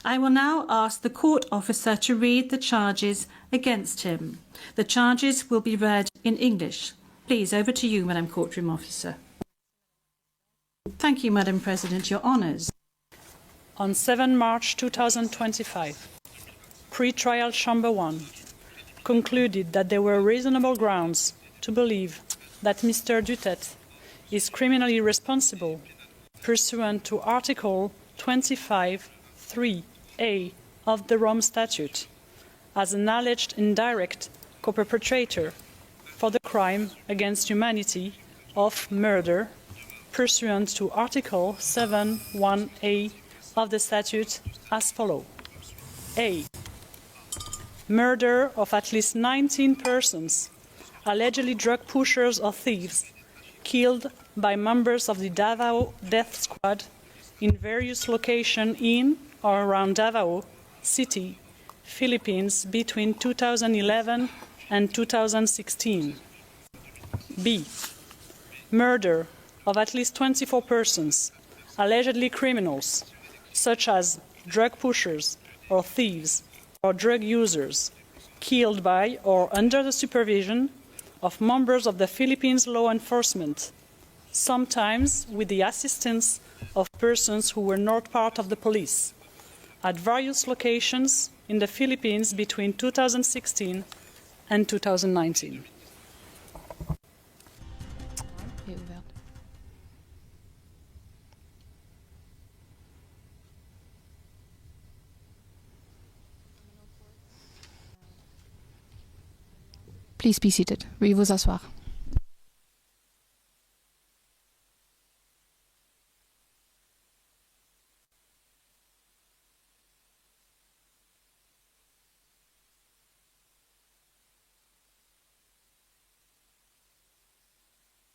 I will now ask the court officer to read the charges against him. The charges will be read in English. Please, over to you, Madam Courtroom Officer. Thank you, Madam President. Your honours. On 7 March 2025, Pre-Trial Chamber 1 concluded that there were reasonable grounds to believe that Mr. Duterte is criminally responsible pursuant to Article 25(3)(a) of the Rome Statute as an alleged indirect co-perpetrator for the crime against humanity of murder pursuant to Article 7(1)(a) of the statute as follows. A. Murder of at least 19 persons, allegedly drug pushers or thieves, killed by members of the Davao Death Squad in various locations in or around Davao City, Philippines between 2011 and 2016. B. Murder of at least 24 persons, allegedly criminals, such as drug pushers or thieves or drug users, killed by or under the supervision of members of the Philippines law enforcement, sometimes with the assistance of persons who were not part of the police, at various locations in the Philippines between 2016 and 2019. Please be seated. Veuillez vous asseoir.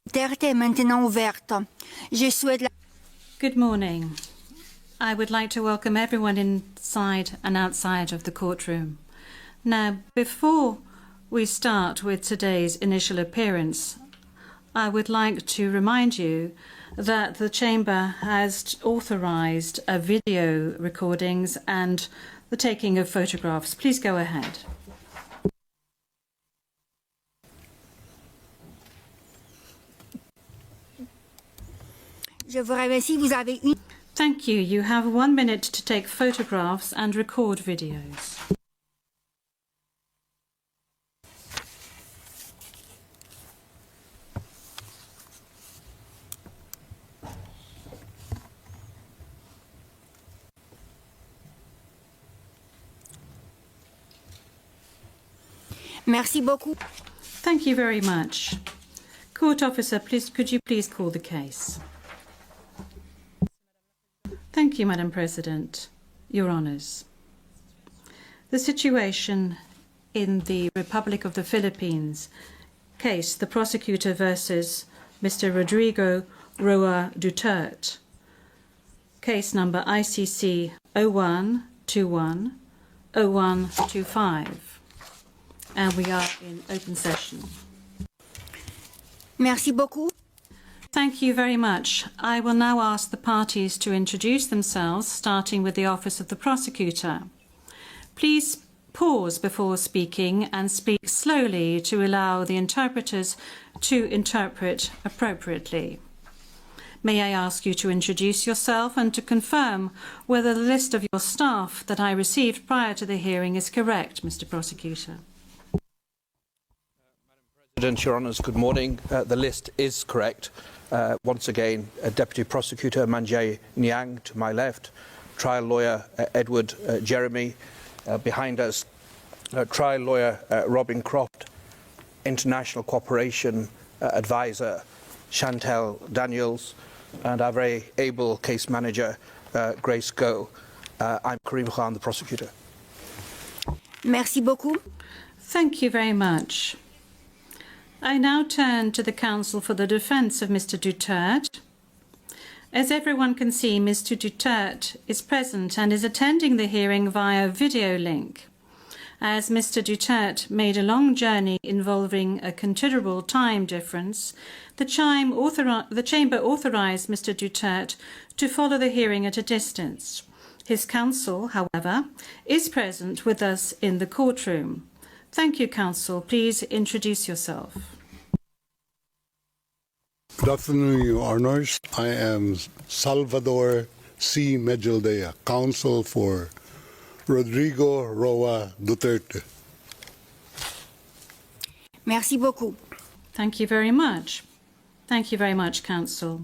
Duterte est maintenant ouverte. Je souhaite la... Good morning. I would like to welcome everyone inside and outside of the courtroom. Now, before we start with today's initial appearance, I would like to remind you that the Chamber has authorised video recordings and the taking of photographs. Please go ahead. Je vous remercie. Vous avez une... Thank you. You have 1 minute to take photographs and record videos. Merci beaucoup. Thank you very much. Court officer, please, could you please call the case? Thank you, Madam President. Your Honours. The situation in the Republic of the Philippines case, the prosecutor versus Mr. Rodrigo Roa Duterte, case number ICC 0121 0125. And we are in open session. Merci beaucoup. Thank you very much. I will now ask the parties to introduce themselves, starting with the Office of the Prosecutor. Please pause before speaking and speak slowly to allow the interpreters to interpret appropriately. May I ask you to introduce yourself and to confirm whether the list of your staff that I received prior to the hearing is correct, Mr. Prosecutor? President, Your Honours, good morning. The list is correct. Once again, Deputy Prosecutor Manjay Niang to my left, trial lawyer Edward Jeremy behind us, trial lawyer Robin Croft, international cooperation advisor Chantel Daniels, and our very able case manager Grace Go. I'm Karim Khan, the prosecutor. Merci beaucoup. Thank you very much. I now turn to the counsel for the defence of Mr. Duterte. As everyone can see, Mr. Duterte is present and is attending the hearing via video link. As Mr. Duterte made a long journey involving a considerable time difference, the Chamber authorised Mr. Duterte to follow the hearing at a distance. His counsel, however, is present with us in the courtroom. Thank you, counsel. Please introduce yourself. Good afternoon, Your Honors. I am Salvador C. Medjaldea, counsel for Rodrigo Roa Duterte. Merci beaucoup. Thank you very much. Thank you very much, counsel.